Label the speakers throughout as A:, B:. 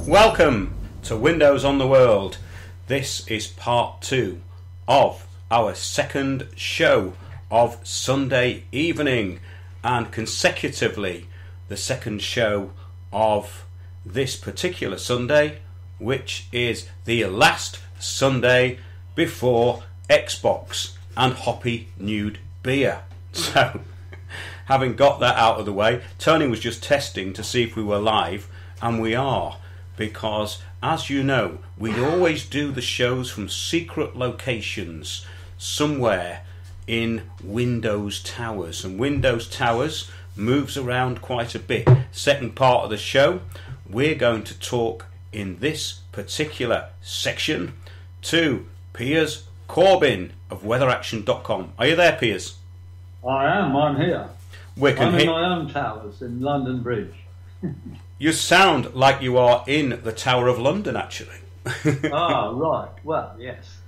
A: Welcome to Windows on the World. This is part 2 of our second show of Sunday evening, and consecutively the second show of this particular Sunday, which is the last Sunday before Xbox and Hoppy Nude Beer. So, having got that out of the way, Tony was just testing to see if we were live, and we are. Because, as you know, we always do the shows from secret locations somewhere in Windows Towers. And Windows Towers moves around quite a bit. Second part of the show, we're going to talk in this particular section to Piers Corbin of weatheraction.com. Are you there, Piers?
B: I am, I'm here. I'm in my own towers in London Bridge.
A: You sound like you are in the Tower of London, actually.
B: Ah, right. Well, yes.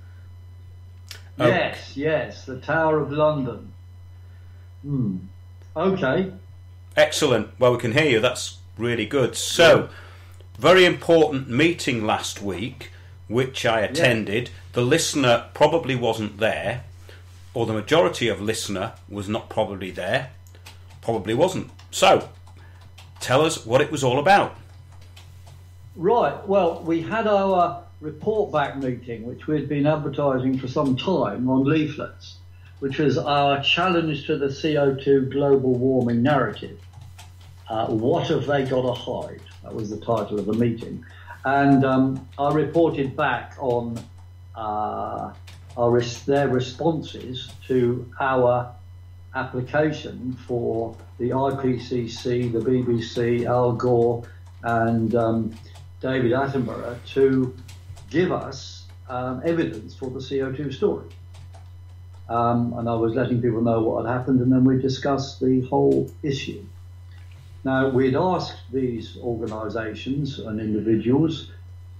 B: Yes, the Tower of London. Okay.
A: Excellent. Well, we can hear you. That's really good. So, very important meeting last week, which I attended. The listener probably wasn't there, or the majority of listener was not probably there. Probably wasn't. So, tell us what it was all about.
B: Right, well, we had our report back meeting, which we'd been advertising for some time on leaflets, which was our challenge to the CO2 global warming narrative. What have they got to hide? That was the title of the meeting. And I reported back on their responses to our application for the IPCC, the BBC, Al Gore and David Attenborough to give us evidence for the CO2 story. And I was letting people know what had happened, and then we discussed the whole issue. Now, we'd asked these organisations and individuals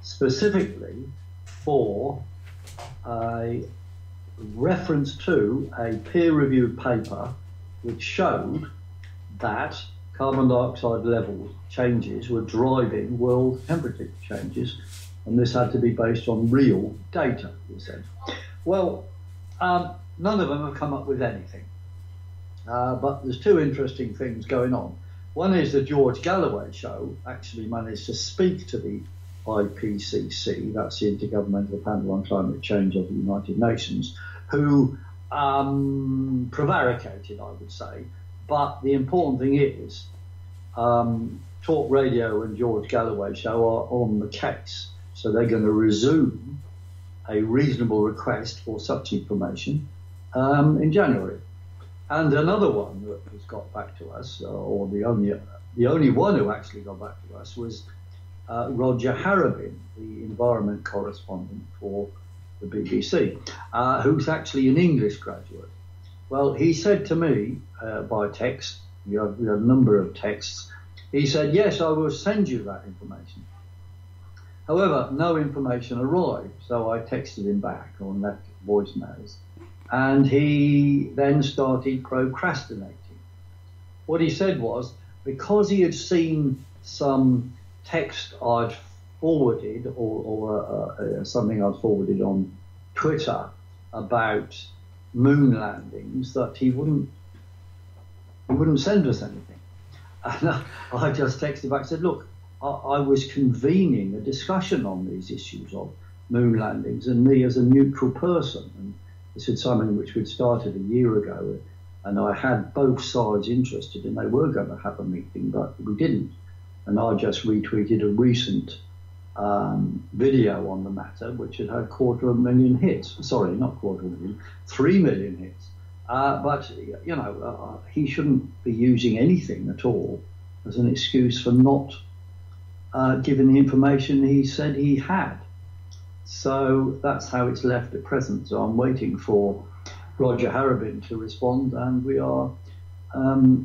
B: specifically for a reference to a peer-reviewed paper which showed that carbon dioxide level changes were driving world temperature changes, and this had to be based on real data, we said. Well, none of them have come up with anything, but there's two interesting things going on. One is the George Galloway show actually managed to speak to the IPCC, that's the Intergovernmental Panel on Climate Change of the United Nations, who prevaricated, I would say. But the important thing is, Talk Radio and George Galloway show are on the case. So they're going to resume a reasonable request for such information in January. And another one that has got back to us, or the only one who actually got back to us, was Roger Harrabin, the environment correspondent for the BBC, who's actually an English graduate. Well, he said to me by text, we had a number of texts, he said, yes, I will send you that information. However, no information arrived, so I texted him back or left voicemails, and he then started procrastinating. What he said was, because he had seen some text I'd forwarded or something I'd forwarded on Twitter about moon landings, that he wouldn't send us anything. And I just texted back and said, look, I was convening a discussion on these issues of moon landings, and me as a neutral person, and this is something which we'd started a year ago, and I had both sides interested, and they were going to have a meeting, but we didn't. And I just retweeted a recent video on the matter, which had had 250,000 hits. Sorry, not 250,000, 3 million hits. But, he shouldn't be using anything at all as an excuse for not giving the information he said he had. So that's how it's left at present. So I'm waiting for Roger Harrabin to respond, and we are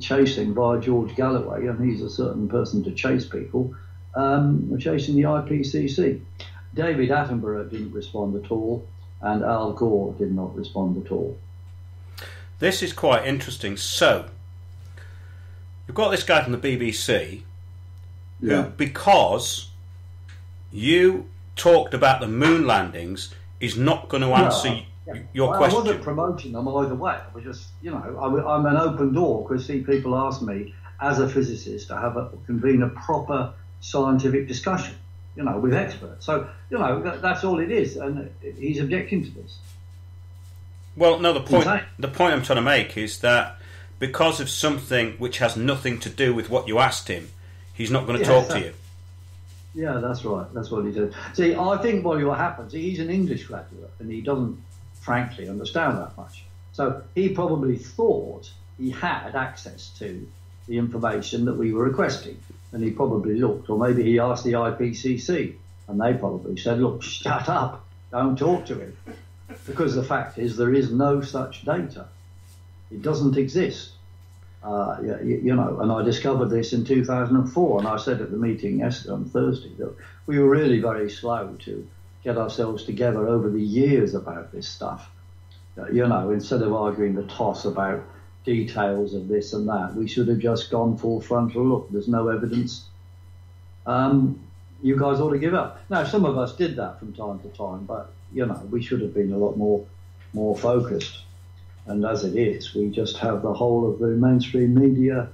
B: chasing via George Galloway, and he's a certain person to chase people. We're chasing the IPCC. David Attenborough didn't respond at all, and Al Gore did not respond at all.
A: This is quite interesting. So, you've got this guy from the BBC who, because you talked about the moon landings, is not going to answer your question.
B: I wasn't promoting them either way. I was just, I'm an open door, because people ask me as a physicist to convene a proper scientific discussion, with experts. So, that's all it is, and he's objecting to this.
A: Well, no, the point I'm trying to make is that because of something which has nothing to do with what you asked him, he's not going to talk to you.
B: Yeah, that's right. That's what he said. See, I think what happens, he's an English graduate, and he doesn't, frankly, understand that much. So he probably thought he had access to the information that we were requesting, and he probably looked, or maybe he asked the IPCC, and they probably said, look, shut up, don't talk to him. Because the fact is, there is no such data. It doesn't exist. And I discovered this in 2004, and I said at the meeting yesterday on Thursday that we were really very slow to get ourselves together over the years about this stuff. Instead of arguing the toss about details of this and that, we should have just gone full frontal. Look, there's no evidence. You guys ought to give up. Now, some of us did that from time to time, but we should have been a lot more focused. And as it is, we just have the whole of the mainstream media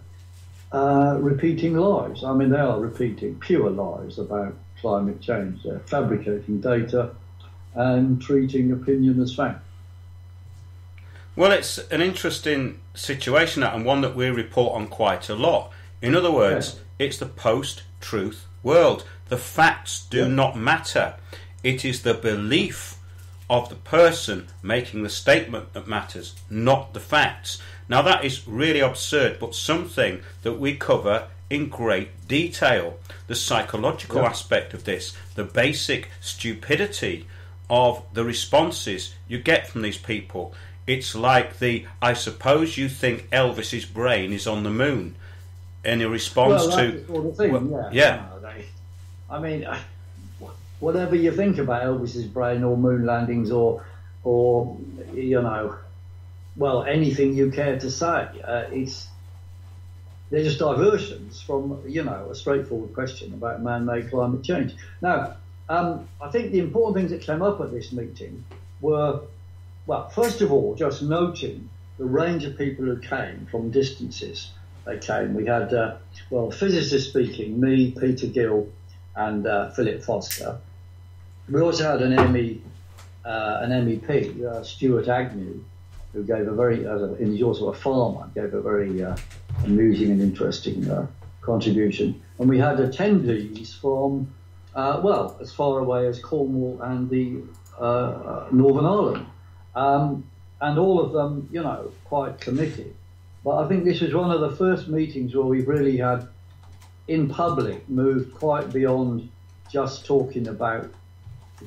B: repeating lies. I mean, they are repeating pure lies about climate change. They're fabricating data and treating opinion as fact.
A: Well, it's an interesting situation, and one that we report on quite a lot. In other words, It's the post-truth world. The facts do not matter. It is the belief of the person making the statement that matters, not the facts. Now, that is really absurd, but something that we cover in great detail. The psychological aspect of this, the basic stupidity of the responses you get from these people. It's like I suppose you think Elvis's brain is on the moon. And in response
B: to... Sort of thing, whatever you think about Elvis's brain or moon landings or anything you care to say, they're just diversions from, a straightforward question about man-made climate change. Now, I think the important things that came up at this meeting were, first of all, just noting the range of people who came from distances. They came. We had, physicists speaking, me, Peter Gill, and Philip Foster. We also had an MEP, Stuart Agnew, who gave and he's also a farmer, gave a very amusing and interesting contribution. And we had attendees from, as far away as Cornwall and the Northern Ireland. And all of them, quite committed. But I think this was one of the first meetings where we've really had, in public, moved quite beyond just talking about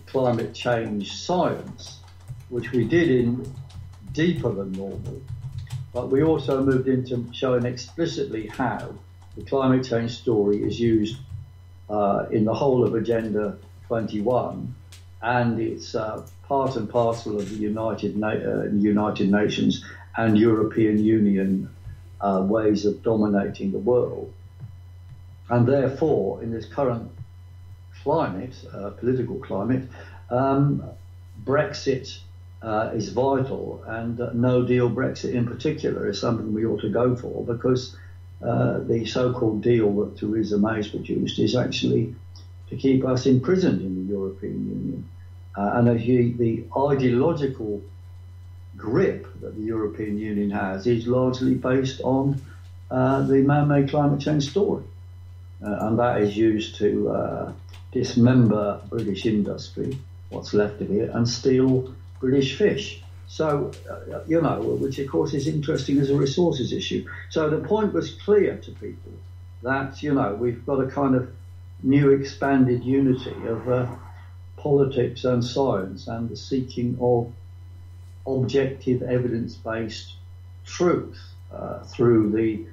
B: climate change science, which we did in deeper than normal, but we also moved into showing explicitly how the climate change story is used in the whole of Agenda 21, and it's part and parcel of the United Nations and European Union ways of dominating the world. And therefore, in this current climate, political climate, Brexit is vital, and no deal Brexit in particular is something we ought to go for, because the so-called deal that Theresa May's produced is actually to keep us imprisoned in the European Union. And the ideological grip that the European Union has is largely based on the man-made climate change story. And that is used to dismember British industry, what's left of it, and steal British fish. So, which of course is interesting as a resources issue. So the point was clear to people that, we've got a kind of new expanded unity of politics and science and the seeking of objective evidence-based truth through the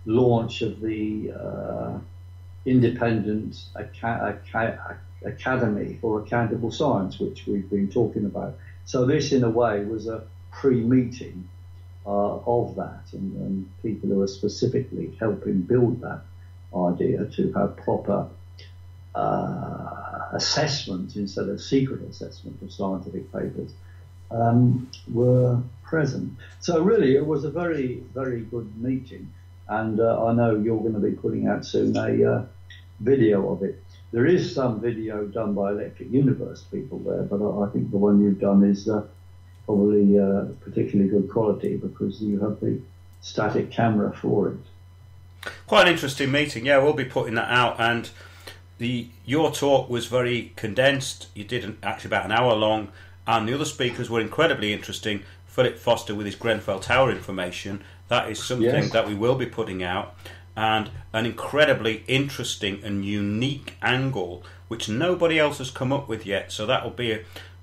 B: launch of the Independent Academy for Accountable Science, which we've been talking about. So this, in a way, was a pre-meeting of that, and people who are specifically helping build that idea to have proper assessment instead of secret assessment of scientific papers were present. So really, it was a very, very good meeting, and I know you're going to be putting out soon a video of it. There is some video done by Electric Universe people there, but I think the one you've done is probably particularly good quality because you have the static camera for it.
A: Quite an interesting meeting. Yeah, we'll be putting that out. And your talk was very condensed. You did actually about an hour long, and the other speakers were incredibly interesting. Philip Foster with his Grenfell Tower information. That is something that we will be putting out. And an incredibly interesting and unique angle which nobody else has come up with yet. So that will be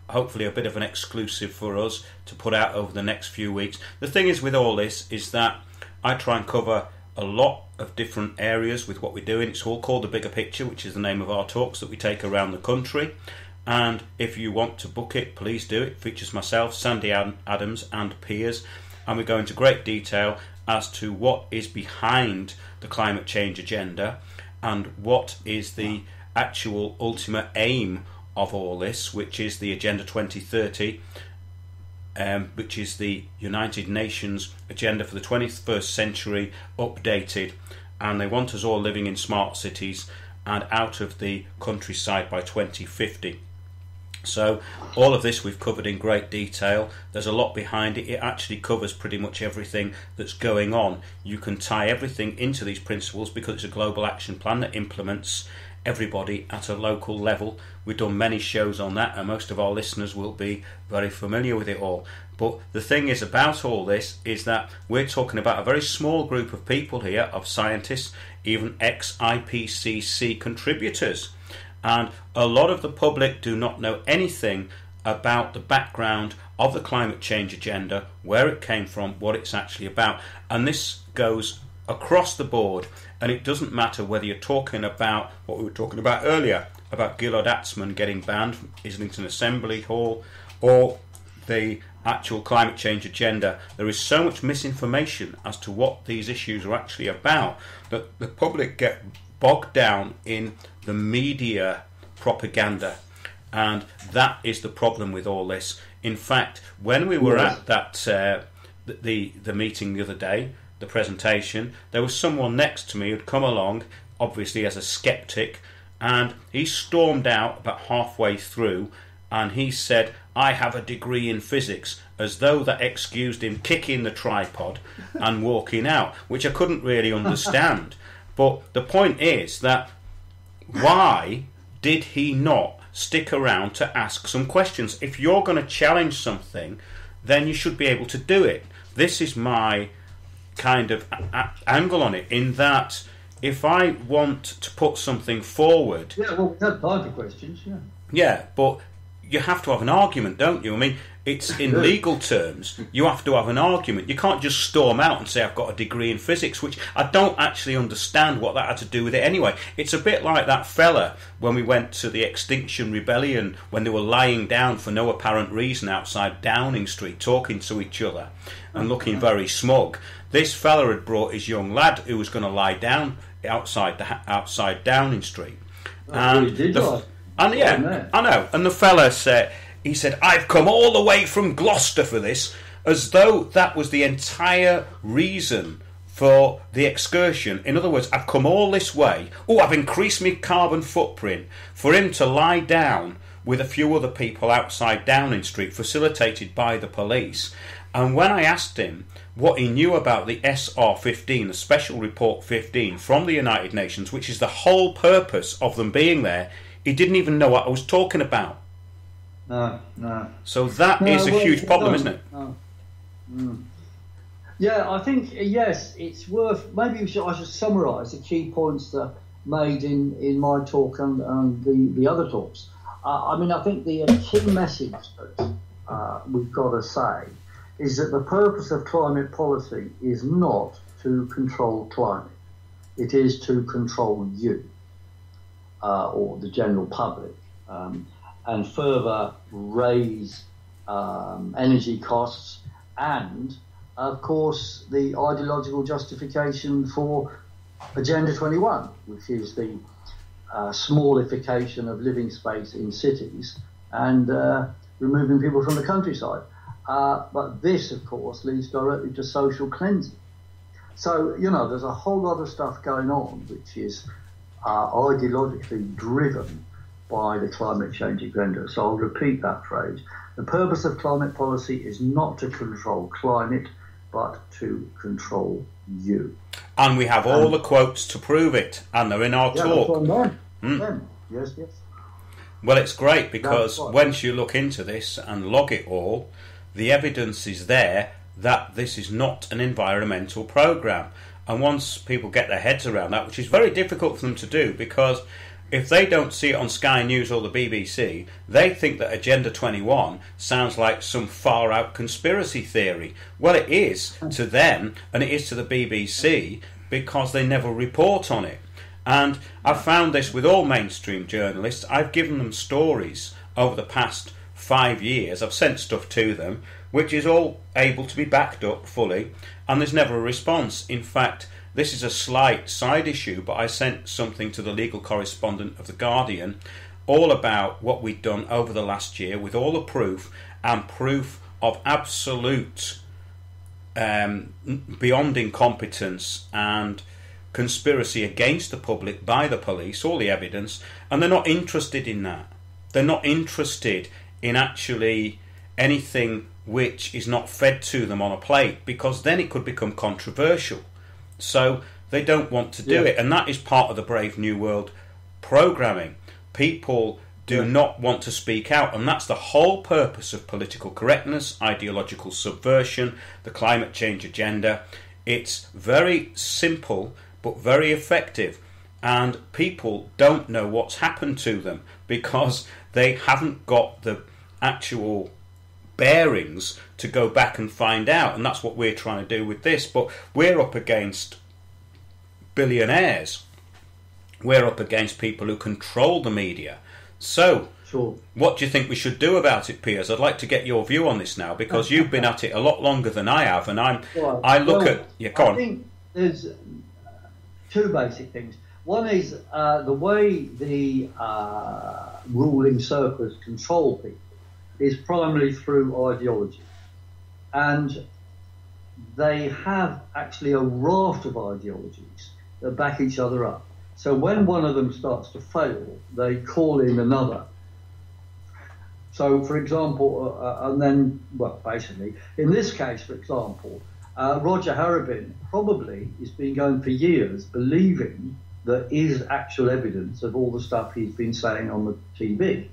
A: hopefully a bit of an exclusive for us to put out over the next few weeks. The thing is with all this is that I try and cover a lot of different areas with what we're doing. It's all called The Bigger Picture, which is the name of our talks that we take around the country. And if you want to book it, please do. It features myself, Sandy Adams and Piers, and we go into great detail as to what is behind the climate change agenda and what is the actual ultimate aim of all this, which is the Agenda 2030, which is the United Nations agenda for the 21st century updated, and they want us all living in smart cities and out of the countryside by 2050. So all of this we've covered in great detail. There's a lot behind it. It actually covers pretty much everything that's going on. You can tie everything into these principles because it's a global action plan that implements everybody at a local level. We've done many shows on that, and most of our listeners will be very familiar with it all. But the thing is about all this is that we're talking about a very small group of people here, of scientists, even ex-IPCC contributors. And a lot of the public do not know anything about the background of the climate change agenda, where it came from, what it's actually about. And this goes across the board, and it doesn't matter whether you're talking about what we were talking about earlier, about Gilad Atzmon getting banned from Islington Assembly Hall, or the actual climate change agenda. There is so much misinformation as to what these issues are actually about that the public get bogged down in the media propaganda, and that is the problem with all this. In fact, when we were at that the meeting the other day, the presentation, there was someone next to me who'd come along, obviously as a skeptic, and he stormed out about halfway through, and he said, "I have a degree in physics," as though that excused him kicking the tripod and walking out, which I couldn't really understand. But the point is that why did he not stick around to ask some questions? If you're going to challenge something, then you should be able to do it. This is my kind of angle on it, in that if I want to put something forward...
B: Yeah, well, we have time for questions, yeah.
A: Yeah, but you have to have an argument, don't you? I mean, it's in legal terms, you have to have an argument. You can't just storm out and say, "I've got a degree in physics," which I don't actually understand what that had to do with it anyway. It's a bit like that fella when we went to the Extinction Rebellion, when they were lying down for no apparent reason outside Downing Street, talking to each other and looking very smug. This fella had brought his young lad who was going to lie down outside Downing Street.
B: And
A: yeah, I know. And the fella said, he said, "I've come all the way from Gloucester for this," as though that was the entire reason for the excursion. In other words, I've come all this way. Oh, I've increased my carbon footprint for him to lie down with a few other people outside Downing Street, facilitated by the police. And when I asked him what he knew about the SR15, the Special Report 15 from the United Nations, which is the whole purpose of them being there, he didn't even know what I was talking about.
B: No.
A: So that is a huge problem, isn't it?
B: No. Yeah, I think, yes, it's worth, maybe I should summarise the key points that made in my talk and the other talks. I mean, I think the key message that we've got to say is that the purpose of climate policy is not to control climate. It is to control you, or the general public, and further raise energy costs and, of course, the ideological justification for Agenda 21, which is the smallification of living space in cities and removing people from the countryside. But this, of course, leads directly to social cleansing. So, there's a whole lot of stuff going on which is ideologically driven by the climate change agenda. So I'll repeat that phrase. The purpose of climate policy is not to control climate, but to control you.
A: And we have all the quotes to prove it, and they're in our talk.
B: Yes.
A: Well, it's great because once you look into this and log it all, the evidence is there that this is not an environmental programme. And once people get their heads around that, which is very difficult for them to do, because if they don't see it on Sky News or the BBC, they think that Agenda 21 sounds like some far-out conspiracy theory. Well, it is to them, and it is to the BBC, because they never report on it. And I've found this with all mainstream journalists. I've given them stories over the past 5 years. I've sent stuff to them, which is all able to be backed up fully, and there's never a response. In fact, this is a slight side issue, but I sent something to the legal correspondent of The Guardian all about what we'd done over the last year with all the proof, and proof of absolute beyond incompetence and conspiracy against the public by the police, all the evidence, and they're not interested in that. They're not interested in actually anything which is not fed to them on a plate, because then it could become controversial. So they don't want to do it, and that is part of the Brave New World programming. People do not want to speak out, and that's the whole purpose of political correctness, ideological subversion, the climate change agenda. It's very simple but very effective, and people don't know what's happened to them because they haven't got the actual bearings to go back and find out, and that's what we're trying to do with this. But we're up against billionaires, we're up against people who control the media. So what do you think we should do about it, Piers? I'd like to get your view on this now, because you've been at it a lot longer than I have, and I think
B: there's two basic things. One is the way the ruling circles control people is primarily through ideology. And they have actually a raft of ideologies that back each other up. So when one of them starts to fail, they call in another. So, for example, basically, in this case, for example, Roger Harabin probably has been going for years believing there is actual evidence of all the stuff he's been saying on the TV.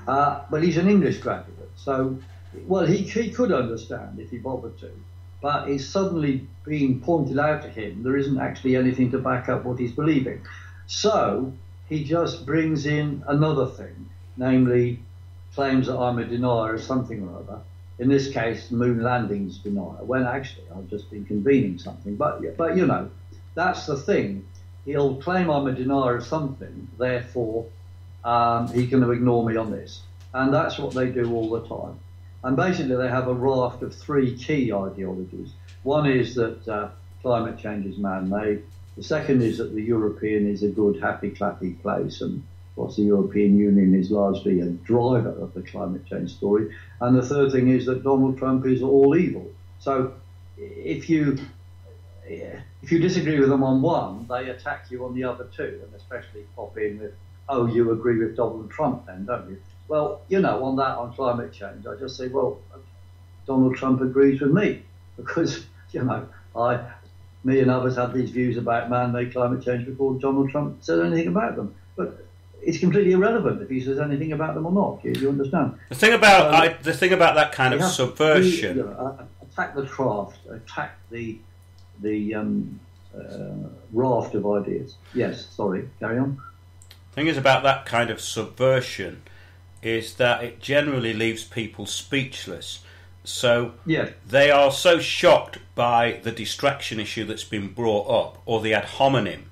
B: But he's an English graduate, so, he could understand if he bothered to, but it's suddenly being pointed out to him there isn't actually anything to back up what he's believing. So he just brings in another thing, namely claims that I'm a denier of something or other. In this case, moon landings denier, when actually I've just been convening something. But that's the thing. He'll claim I'm a denier of something, therefore he's going to ignore me on this. And that's what they do all the time. And basically they have a raft of three key ideologies. One is that climate change is man-made. The second is that the European is a good, happy, clappy place, and the European Union is largely a driver of the climate change story. And the third thing is that Donald Trump is all evil. So if you disagree with them on one, they attack you on the other two, and especially pop in with, oh, you agree with Donald Trump then, don't you? Well, on climate change, I just say, well, Donald Trump agrees with me, because, me and others had these views about man-made climate change before Donald Trump said anything about them. But it's completely irrelevant if he says anything about them or not. You understand?
A: The thing about that kind of subversion,
B: attack the craft, attack the raft of ideas. Yes, sorry, carry on.
A: The thing is about that kind of subversion is that it generally leaves people speechless. So they are so shocked by the distraction issue that's been brought up, or the ad hominem,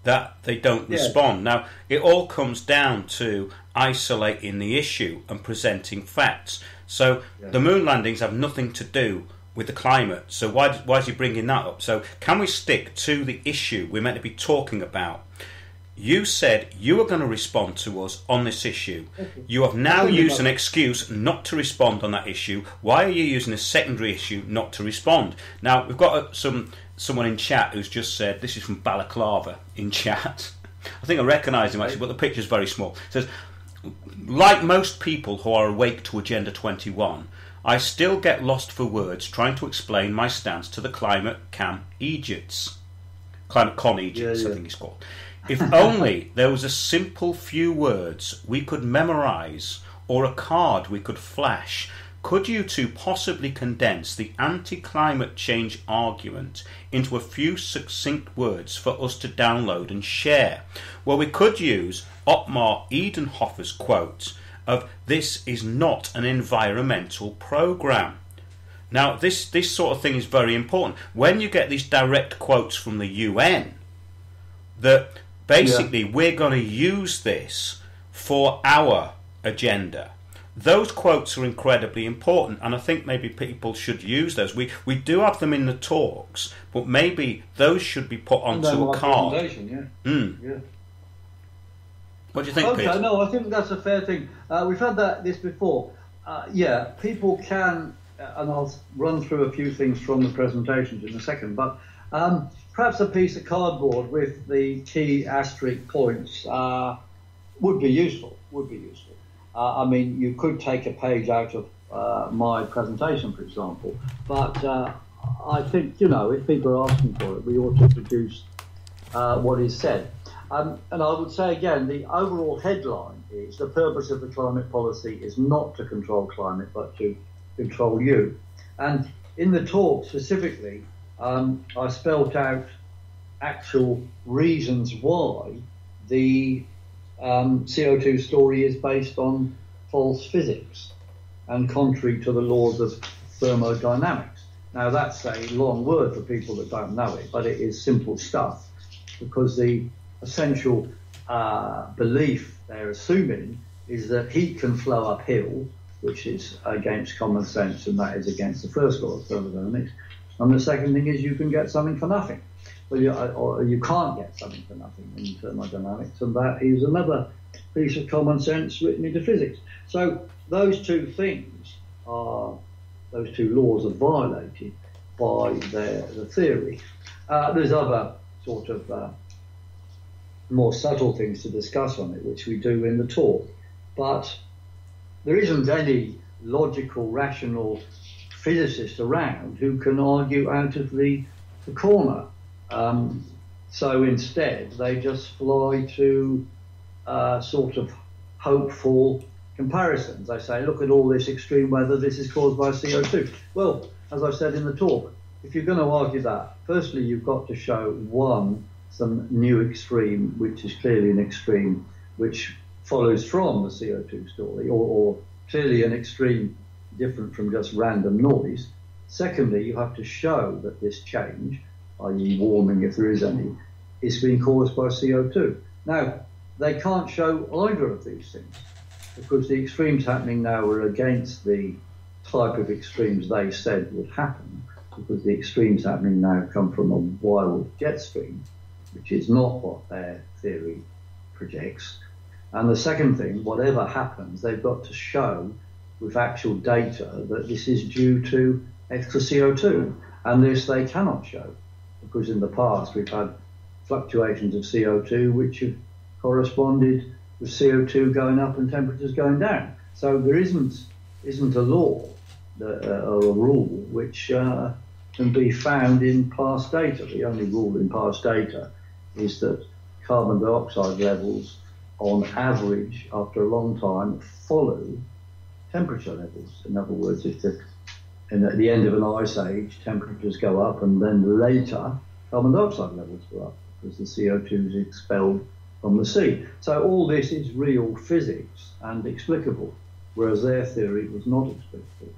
A: that they don't respond. Now, it all comes down to isolating the issue and presenting facts. So the moon landings have nothing to do with the climate. So why is he bringing that up? So can we stick to the issue we're meant to be talking about? You said you were going to respond to us on this issue. You have now used an excuse not to respond on that issue. Why are you using a secondary issue not to respond? Now, we've got someone in chat who's just said, this is from Balaclava in chat. I think I recognise him actually, but the picture's very small. It says, like most people who are awake to Agenda 21, I still get lost for words trying to explain my stance to the climate con Egypts. Climate con Egypts, I think it's called. If only there was a simple few words we could memorise, or a card we could flash. Could you two possibly condense the anti-climate change argument into a few succinct words for us to download and share? Well, we could use Ottmar Edenhofer's quote of, "This is not an environmental programme." Now, this sort of thing is very important. When you get these direct quotes from the UN, that basically we're going to use this for our agenda. Those quotes are incredibly important, and I think maybe people should use those. We do have them in the talks, but maybe those should be put onto a card. What do you think, Peter?
B: Okay, no, I think that's a fair thing. We've had this before. People can, and I'll run through a few things from the presentations in a second, but perhaps a piece of cardboard with the key asterisk points would be useful. I mean, you could take a page out of my presentation, for example, but I think, if people are asking for it, we ought to produce what is said. And I would say again, the overall headline is the purpose of the climate policy is not to control climate, but to control you. And in the talk specifically, I spelt out actual reasons why the CO2 story is based on false physics and contrary to the laws of thermodynamics. Now, that's a long word for people that don't know it, but it is simple stuff, because the essential belief they're assuming is that heat can flow uphill, which is against common sense, and that is against the first law of thermodynamics. And the second thing is you can get something for nothing. Or you can't get something for nothing in thermodynamics, and that is another piece of common sense written into physics. So those two things those two laws are violated by the theory. There's other sort of more subtle things to discuss on it, which we do in the talk, but there isn't any logical, rational physicist around who can argue out of the corner. So instead, they just fly to sort of hopeful comparisons. They say, look at all this extreme weather, this is caused by CO2. Well, as I said in the talk, if you're going to argue that, firstly, you've got to show, some new extreme, which is clearly an extreme which follows from the CO2 story, or clearly an extreme different from just random noise. Secondly, you have to show that this change, i.e. warming if there is any, is being caused by CO2. Now, they can't show either of these things, because the extremes happening now are against the type of extremes they said would happen, because the extremes happening now come from a wild jet stream, which is not what their theory projects. And the second thing, whatever happens, they've got to show with actual data that this is due to extra CO2. And this they cannot show, because in the past we've had fluctuations of CO2 which have corresponded with CO2 going up and temperatures going down. So there isn't a law or a rule which can be found in past data. The only rule in past data is that carbon dioxide levels on average, after a long time, follow temperature levels. In other words, at the end of an ice age, temperatures go up, and then later carbon dioxide levels go up because the CO2 is expelled from the sea. So all this is real physics and explicable, whereas their theory was not explicable.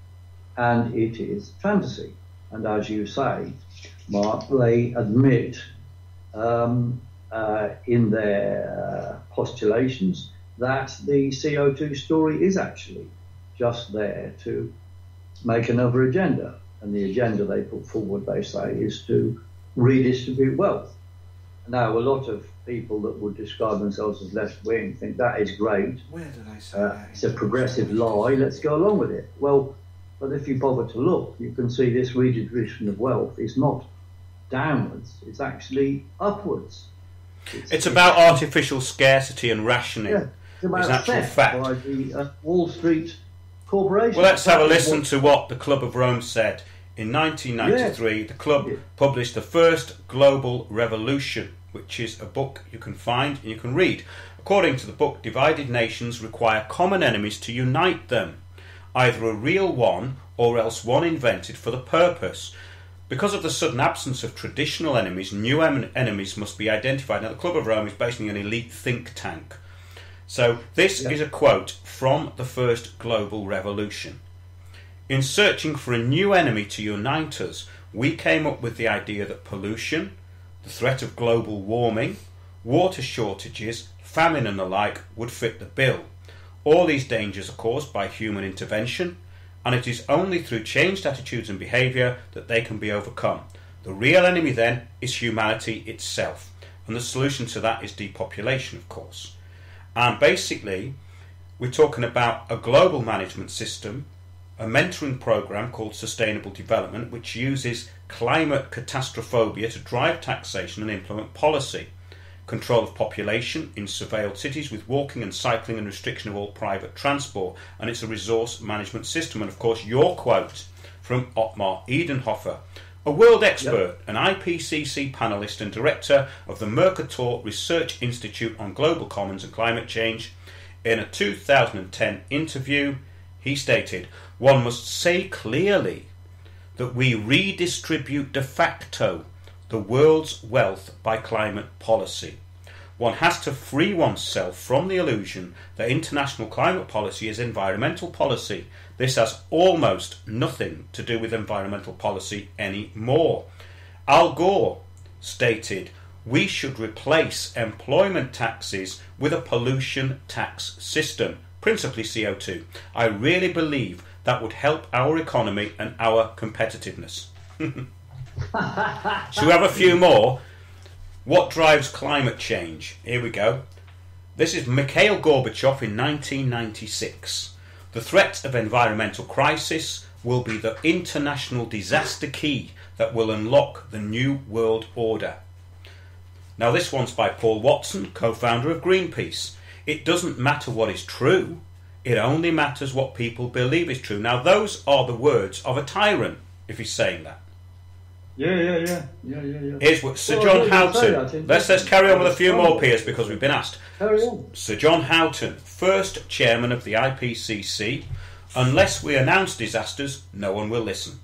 B: And it is fantasy. And as you say, Mark, they admit in their postulations that the CO2 story is actually just there to make another agenda. And the agenda they put forward, they say, is to redistribute wealth. Now, a lot of people that would describe themselves as left-wing think that is great.
A: Where did I say that?
B: It's a progressive lie, let's go along with it. Well, but if you bother to look, you can see this redistribution of wealth is not downwards, it's actually upwards.
A: It's about artificial scarcity and rationing.
B: Yeah, it's about
A: actual
B: theft
A: fact.
B: by the Wall Street corporation.
A: Well, let's have a listen to what the Club of Rome said. In 1993, the club published the first Global Revolution, which is a book you can find and you can read. According to the book, divided nations require common enemies to unite them, either a real one or else one invented for the purpose. Because of the sudden absence of traditional enemies, new enemies must be identified. Now, the Club of Rome is basically an elite think tank. So this is a quote from the first Global Revolution. In searching for a new enemy to unite us, we came up with the idea that pollution, the threat of global warming, water shortages, famine and the like would fit the bill. All these dangers are caused by human intervention, and it is only through changed attitudes and behaviour that they can be overcome. The real enemy then is humanity itself, and the solution to that is depopulation, of course. And basically, we're talking about a global management system, a mentoring program called Sustainable Development, which uses climate catastrophobia to drive taxation and implement policy, control of population in surveilled cities with walking and cycling and restriction of all private transport, and it's a resource management system. And of course, your quote from Ottmar Edenhofer, a world expert, an IPCC panelist and director of the Mercator Research Institute on Global Commons and Climate Change. In a 2010 interview, he stated, "One must say clearly that we redistribute de facto the world's wealth by climate policy. One has to free oneself from the illusion that international climate policy is environmental policy. This has almost nothing to do with environmental policy anymore." Al Gore stated, "We should replace employment taxes with a pollution tax system, principally CO2. I really believe that would help our economy and our competitiveness." Should we have a few more? What drives climate change? Here we go. This is Mikhail Gorbachev in 1996. "The threat of environmental crisis will be the international disaster key that will unlock the new world order." Now this one's by Paul Watson, co-founder of Greenpeace. "It doesn't matter what is true, it only matters what people believe is true." Now those are the words of a tyrant, if he's saying that.
B: Yeah.
A: Here's what Sir John Houghton. Let's carry on with a few more, Piers, because we've been asked.
B: Carry on.
A: Sir John Houghton, first chairman of the IPCC. "Unless we announce disasters, no one will listen."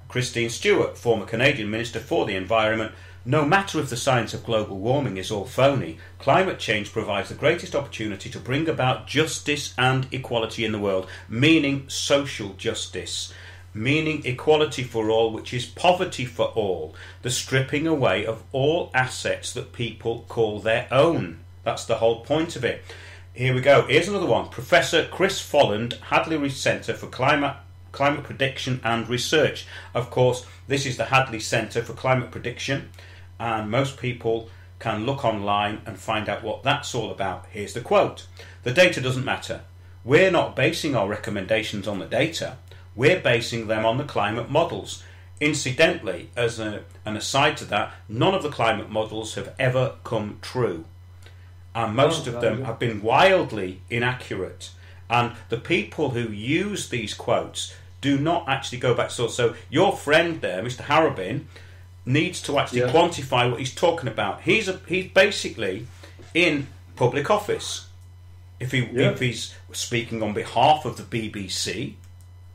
A: Christine Stewart, former Canadian Minister for the Environment. "No matter if the science of global warming is all phony, climate change provides the greatest opportunity to bring about justice and equality in the world," meaning social justice, meaning equality for all, which is poverty for all, the stripping away of all assets that people call their own. That's the whole point of it. Here we go. Here's another one. Professor Chris Folland, Hadley Centre for Climate Prediction and Research. Of course, this is the Hadley Centre for Climate Prediction, and most people can look online and find out what that's all about. Here's the quote. "The data doesn't matter. We're not basing our recommendations on the data. We're basing them on the climate models. Incidentally, as an aside to that, none of the climate models have ever come true. And most of them have been wildly inaccurate. And the people who use these quotes do not actually go back. So your friend there, Mr. Harabin, needs to actually quantify what he's talking about. He's basically in public office. if he's speaking on behalf of the BBC.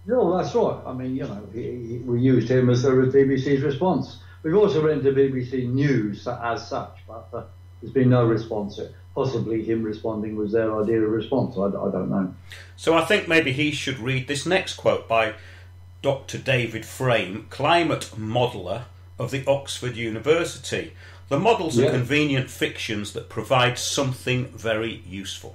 B: No, that's right. I mean, we used him as the BBC's response. We've also written to BBC News as such, but there's been no response. Possibly him responding was their idea of response. I don't know.
A: So I think maybe he should read this next quote by Dr. David Frame, climate modeller of the Oxford University. The models are convenient fictions that provide something very useful.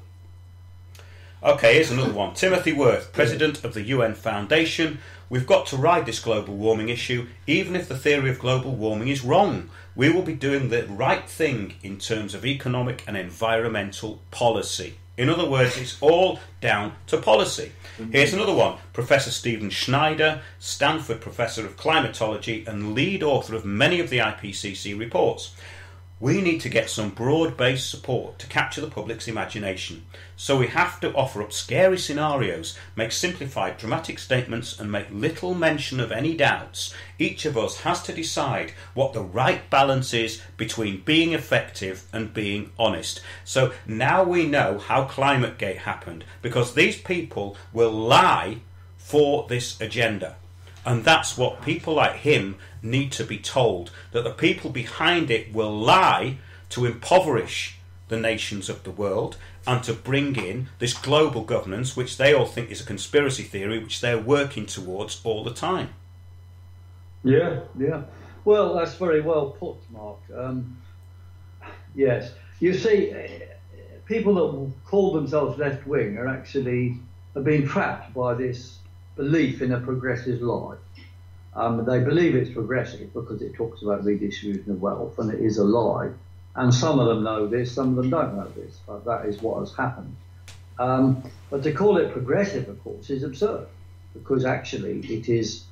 A: Okay, here's another one. Timothy Worth, President of the UN Foundation. We've got to ride this global warming issue, even if the theory of global warming is wrong. We will be doing the right thing in terms of economic and environmental policy. In other words, it's all down to policy. Here's another one. Professor Stephen Schneider, Stanford Professor of Climatology and lead author of many of the IPCC reports. We need to get some broad-based support to capture the public's imagination. So we have to offer up scary scenarios, make simplified dramatic statements and make little mention of any doubts. Each of us has to decide what the right balance is between being effective and being honest. So now we know how ClimateGate happened, because these people will lie for this agenda. And that's what people like him need to be told, that the people behind it will lie to impoverish the nations of the world and to bring in this global governance, which they all think is a conspiracy theory, which they're working towards all the time.
B: Yeah. Well, that's very well put, Mark. Yes. You see, people that call themselves left-wing have been trapped by this belief in a progressive lie. They believe it's progressive because it talks about redistribution of wealth, and it is a lie. And some of them know this, some of them don't know this, but that is what has happened. But to call it progressive, of course, is absurd, because actually it's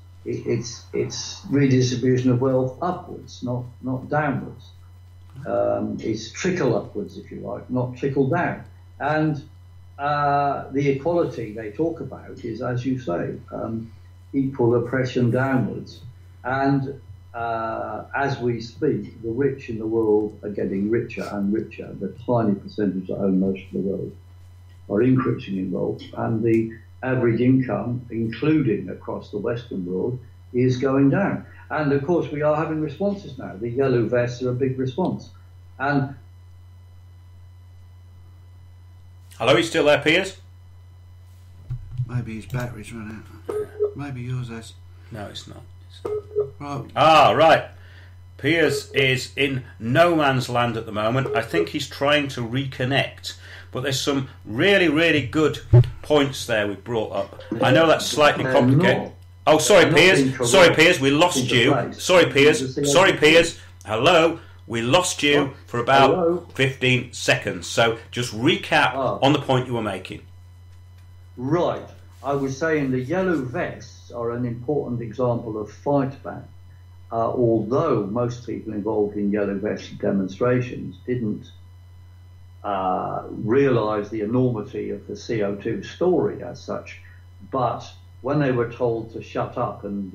B: redistribution of wealth upwards, not downwards. It's trickle upwards, if you like, not trickle down. And the equality they talk about is, as you say, equal oppression downwards. And as we speak, the rich in the world are getting richer and richer. The tiny percentage that own most of the world are increasing in wealth, and the average income, including across the Western world, is going down. And of course, we are having responses now. The yellow vests are a big response. And
A: hello, are you still there, Piers?
C: Maybe his battery's run out. Maybe yours has.
A: No, it's not.
C: Right.
A: Ah, right. Piers is in no man's land at the moment. I think he's trying to reconnect. But there's some really, really good points there we brought up. I know that's slightly complicated. Oh, sorry, Piers. Sorry, Piers. We lost you. Sorry, Piers. Sorry, Piers. Hello. We lost you for about 15 seconds. So just recap on the point you were making.
B: Right. I was saying the yellow vests are an important example of fight back. Although most people involved in yellow vest demonstrations didn't realise the enormity of the CO2 story as such, but when they were told to shut up and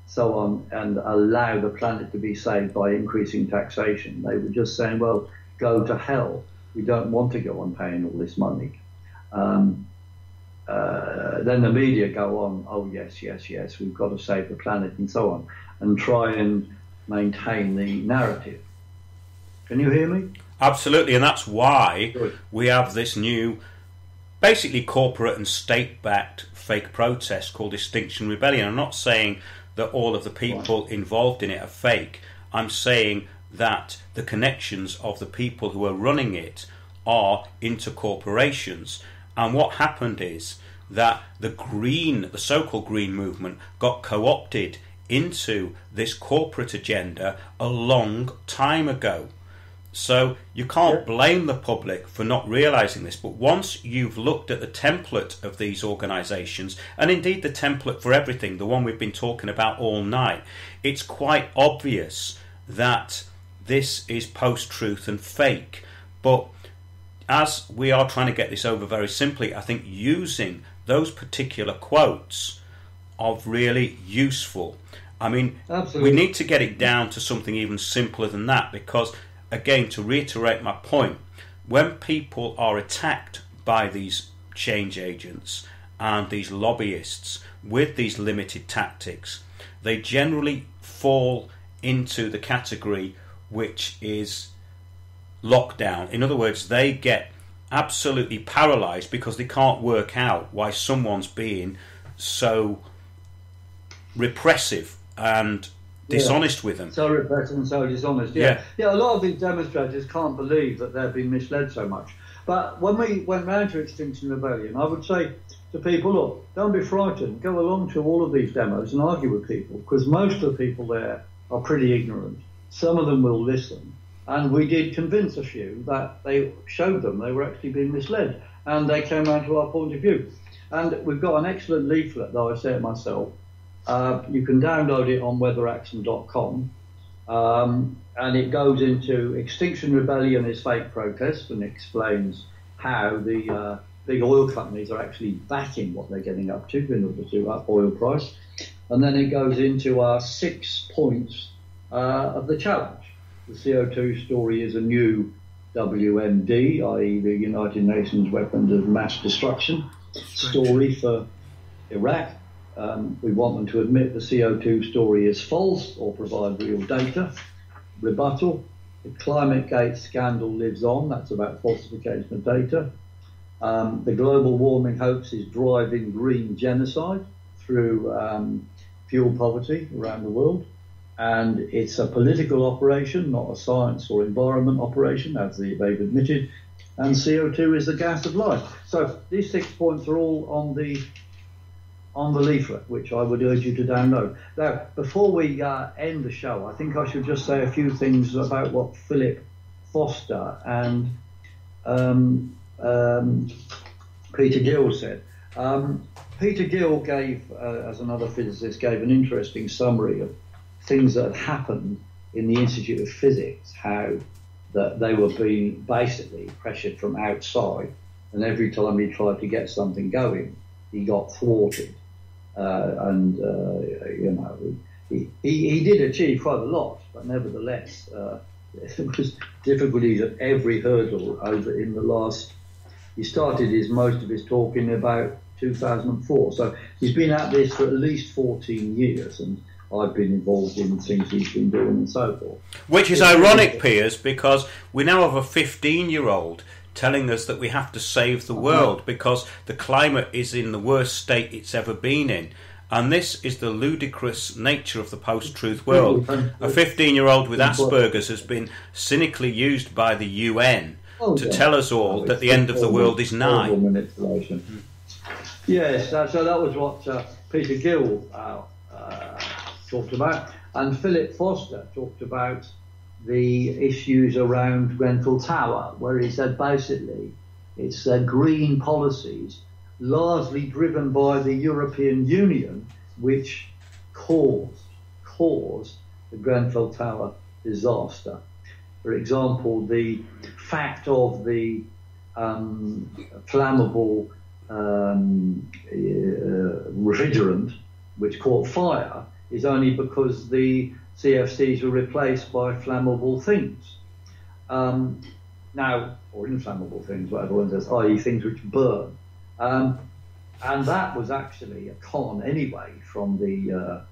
B: so on and allow the planet to be saved by increasing taxation, they were just saying, well, go to hell. We don't want to go on paying all this money. Then the media go on, oh, yes, we've got to save the planet and so on, and try and maintain the narrative. Can you hear me?
A: Absolutely, and that's why we have this new, basically corporate and state-backed fake protest called Extinction Rebellion. I'm not saying that all of the people involved in it are fake. I'm saying that the connections of the people who are running it are into corporations. And what happened is that the so-called green movement got co-opted into this corporate agenda a long time ago. So you can't blame the public for not realising this, but once you've looked at the template of these organisations, and indeed the template for everything, the one we've been talking about all night, it's quite obvious that this is post-truth and fake. But as we are trying to get this over very simply, I think using those particular quotes are really useful. I mean,
B: absolutely,
A: we need to get it down to something even simpler than that, because, again, to reiterate my point, when people are attacked by these change agents and these lobbyists with these limited tactics, they generally fall into the category which is lockdown. In other words, they get absolutely paralysed because they can't work out why someone's being so repressive and dishonest with them.
B: So repressive and so dishonest. Yeah, a lot of these demonstrators can't believe that they're being misled so much. But when we went round to Extinction Rebellion, I would say to people, look, don't be frightened. Go along to all of these demos and argue with people, because most of the people there are pretty ignorant. Some of them will listen. And we did convince a few that they showed them they were actually being misled. And they came round to our point of view. And we've got an excellent leaflet, though I say it myself. You can download it on weatheraction.com. And it goes into Extinction Rebellion is fake protest and explains how the big oil companies are actually backing what they're getting up to in order to up oil price. And then it goes into our 6 points of the challenge. The CO2 story is a new WMD, i.e. the United Nations Weapons of Mass Destruction story for Iraq. We want them to admit the CO2 story is false or provide real data. Rebuttal. The ClimateGate scandal lives on. That's about falsification of data. The global warming hoax is driving green genocide through fuel poverty around the world. And it's a political operation, not a science or environment operation, as they've admitted. And CO2 is the gas of life. So these 6 points are all on the leaflet, which I would urge you to download. Now, before we end the show, I think I should just say a few things about what Philip Foster and Peter Gill said. Peter Gill gave, as another physicist, gave an interesting summary of things that had happened in the Institute of Physics, how that they were being basically pressured from outside, and every time he tried to get something going, he got thwarted. He did achieve quite a lot, but nevertheless, there was difficulties at every hurdle over in the last. He started most of his talk in about 2004, so he's been at this for at least 14 years, and I've been involved in things he's been doing and so forth.
A: Which is ironic, Piers, because we now have a 15-year-old telling us that we have to save the world because the climate is in the worst state it's ever been in. And this is the ludicrous nature of the post-truth world. A 15-year-old with Asperger's has been cynically used by the UN to tell us all that the end of the world is nigh.
B: Manipulation. Yes, so that was what Peter Gill talked about. And Philip Foster talked about the issues around Grenfell Tower, where he said basically it's green policies largely driven by the European Union which caused the Grenfell Tower disaster. For example, the fact of the flammable refrigerant which caught fire is only because the CFCs were replaced by flammable things. Now, or inflammable things, whatever one says, i.e. things which burn. And that was actually a con anyway from the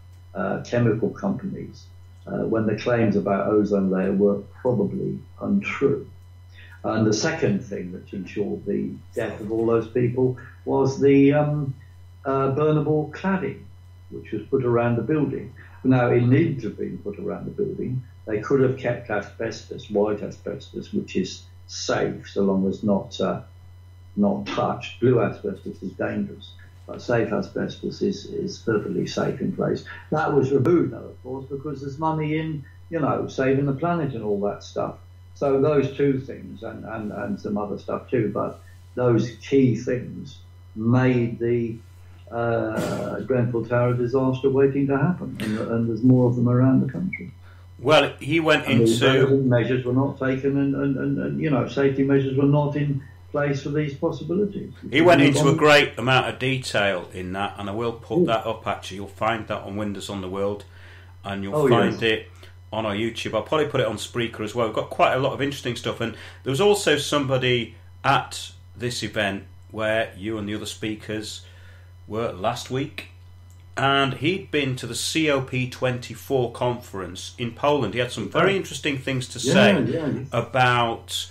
B: chemical companies when the claims about ozone layer were probably untrue. And the second thing that ensured the death of all those people was the burnable cladding, which was put around the building. Now, it needed to have been put around the building. They could have kept asbestos, white asbestos, which is safe so long as not touched. Blue asbestos is dangerous, but safe asbestos is perfectly safe in place. That was removed, though, of course, because there's money in, saving the planet and all that stuff. So those two things, and some other stuff too, but those key things made the Grenfell Tower disaster waiting to happen, and there's more of them around the country.
A: Well, he went into
B: measures were not taken, and safety measures were not in place for these possibilities.
A: He went into a great amount of detail in that, and I will put that up. Actually, you'll find that on Windows on the World, and you'll find it on our YouTube. I'll probably put it on Spreaker as well. We've got quite a lot of interesting stuff, and there was also somebody at this event where you and the other speakers were last week, and he'd been to the COP24 conference in Poland. He had some very interesting things to say about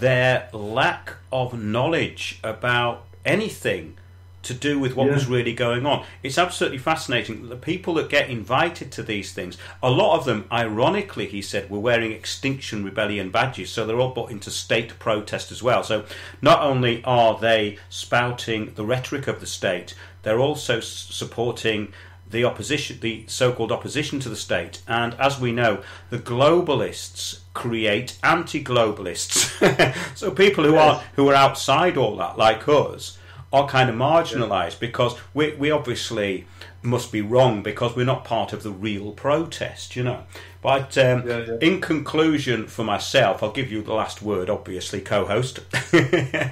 A: their lack of knowledge about anything to do with what was really going on. It's absolutely fascinating that the people that get invited to these things, a lot of them, ironically, he said, were wearing Extinction Rebellion badges, so they're all bought into state protest as well. So not only are they spouting the rhetoric of the state, they're also supporting the opposition, the so-called opposition to the state. And as we know, the globalists create anti-globalists. So people who are outside all that, like us, are kind of marginalised because we obviously must be wrong because we're not part of the real protest, you know. But in conclusion, for myself, I'll give you the last word, obviously, co-host.
B: Okay.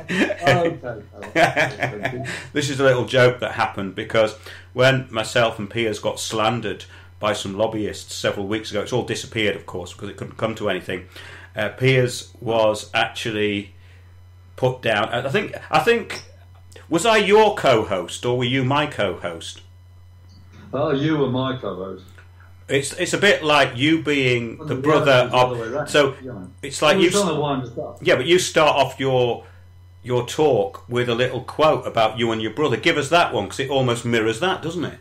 A: This is a little joke that happened because when myself and Piers got slandered by some lobbyists several weeks ago, it's all disappeared, of course, because it couldn't come to anything. Piers was actually put down. I think. Was I your co-host or were you my co-host?
B: Oh, you were my co-host.
A: It's a bit like you being the brother of. So it's like you. Yeah, but you start off your talk with a little quote about you and your brother. Give us that one because it almost mirrors that, doesn't it?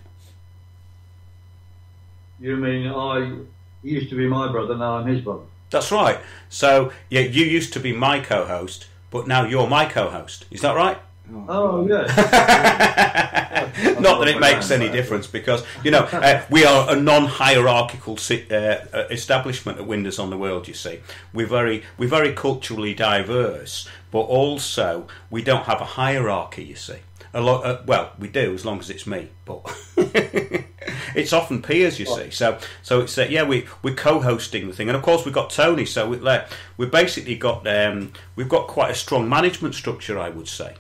B: You mean he used to be my brother, now I'm his brother?
A: That's right. So yeah, you used to be my co-host, but now you're my co-host. Is that right?
B: Oh, yes.
A: Not that it makes any difference because, you know, we are a non-hierarchical establishment at Windows on the World, you see. We're very culturally diverse, but also we don't have a hierarchy, you see. Well, we do, as long as it's me, but it's often peers, you see. So it's we're co-hosting the thing, and of course we've got Tony. So we've basically got we've got quite a strong management structure, I would say,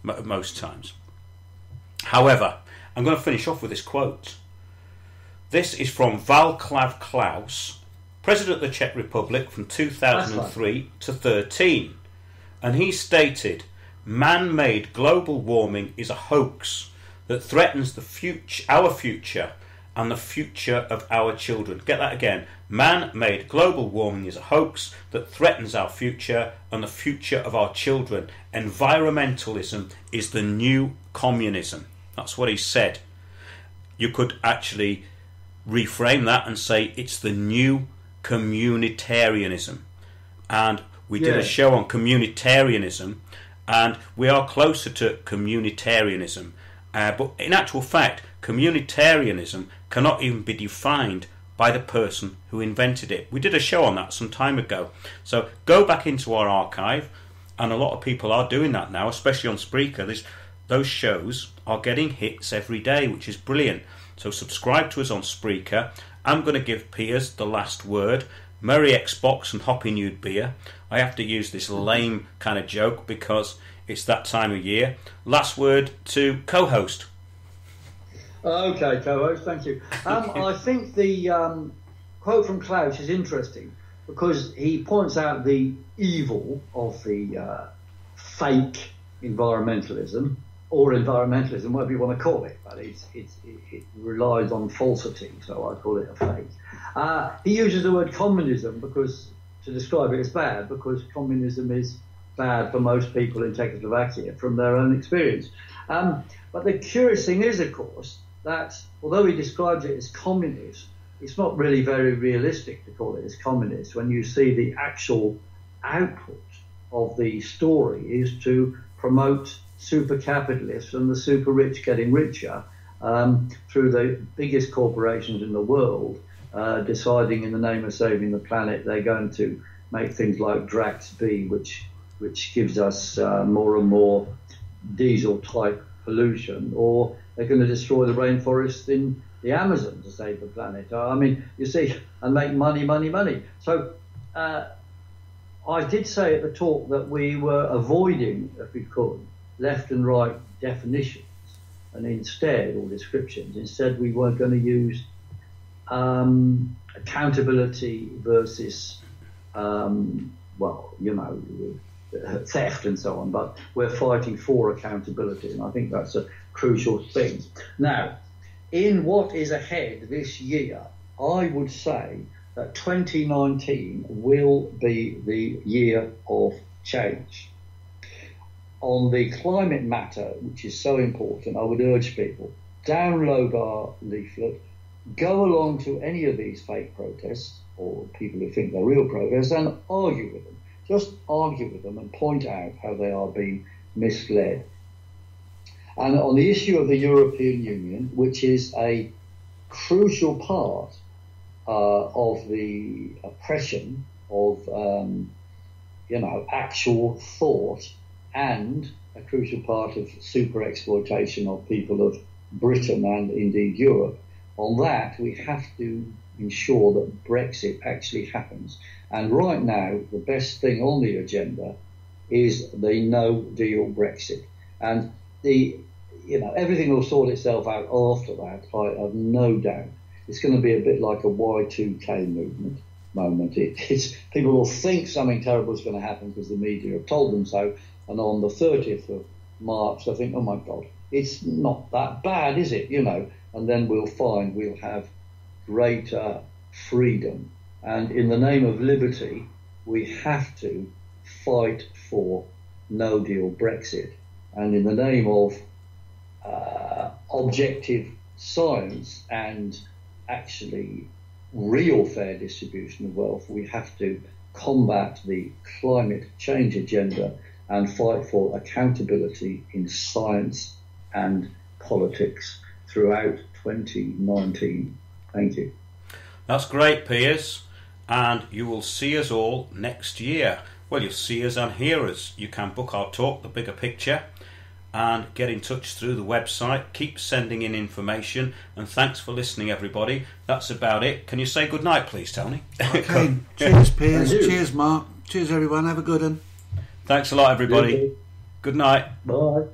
A: most times. However, I'm going to finish off with this quote. This is from Václav Klaus, President of the Czech Republic from 2003 to 13, and he stated, "Man-made global warming is a hoax that threatens our future and the future of our children." Get that again. Man-made global warming is a hoax that threatens our future and the future of our children. Environmentalism is the new communism. That's what he said. You could actually reframe that and say it's the new communitarianism. And we did a show on communitarianism, and we are closer to communitarianism. But in actual fact, communitarianism cannot even be defined by the person who invented it. We did a show on that some time ago. So go back into our archive, and a lot of people are doing that now, especially on Spreaker. Those shows are getting hits every day, which is brilliant. So subscribe to us on Spreaker. I'm going to give Piers the last word. Merry Xbox and Hoppy Nude Beer. I have to use this lame kind of joke because it's that time of year. Last word to co-host.
B: Okay, co-host, thank you. I think the quote from Klaus is interesting because he points out the evil of the fake environmentalism, or environmentalism, whatever you want to call it, but it relies on falsity, so I call it a fake. He uses the word communism to describe it as bad, because communism is bad for most people in Czechoslovakia from their own experience. But the curious thing is, of course, that although he describes it as communist, it's not really very realistic to call it as communist when you see the actual output of the story is to promote super capitalists and the super rich getting richer through the biggest corporations in the world deciding in the name of saving the planet they're going to make things like Drax B, which gives us more and more diesel type pollution, or they're going to destroy the rainforest in the Amazon to save the planet. I mean, you see, and make money. So I did say at the talk that we were avoiding, if we could, left and right definitions and instead, or descriptions. Instead, we were going to use accountability versus, theft and so on, but we're fighting for accountability, and I think that's a crucial thing. Now, in what is ahead this year, I would say that 2019 will be the year of change. On the climate matter, which is so important, I would urge people, download our leaflet, go along to any of these fake protests, or people who think they're real protests, and argue with them. Just argue with them and point out how they are being misled. And on the issue of the European Union, which is a crucial part of the oppression of, actual thought, and a crucial part of super exploitation of people of Britain and indeed Europe, on that we have to ensure that Brexit actually happens. And right now, the best thing on the agenda is the no deal Brexit. And everything will sort itself out after that, I have no doubt. It's going to be a bit like a Y2K moment. It's people will think something terrible is going to happen because the media have told them so, and on the 30th of March, I think, oh my God, it's not that bad, is it? And then we'll find we'll have greater freedom. And in the name of liberty, we have to fight for no deal Brexit. And in the name of objective science and actually real fair distribution of wealth, we have to combat the climate change agenda and fight for accountability in science and politics throughout 2019. Thank you.
A: That's great, Piers. And you will see us all next year. Well, you'll see us and hear us. You can book our talk, The Bigger Picture, and get in touch through the website. Keep sending in information, and thanks for listening, everybody. That's about it. Can you say good night, please, Tony?
C: Okay. Cheers, Piers. Cheers, Mark. Cheers, everyone. Have a good one.
A: Thanks a lot, everybody. Good night.
B: Bye.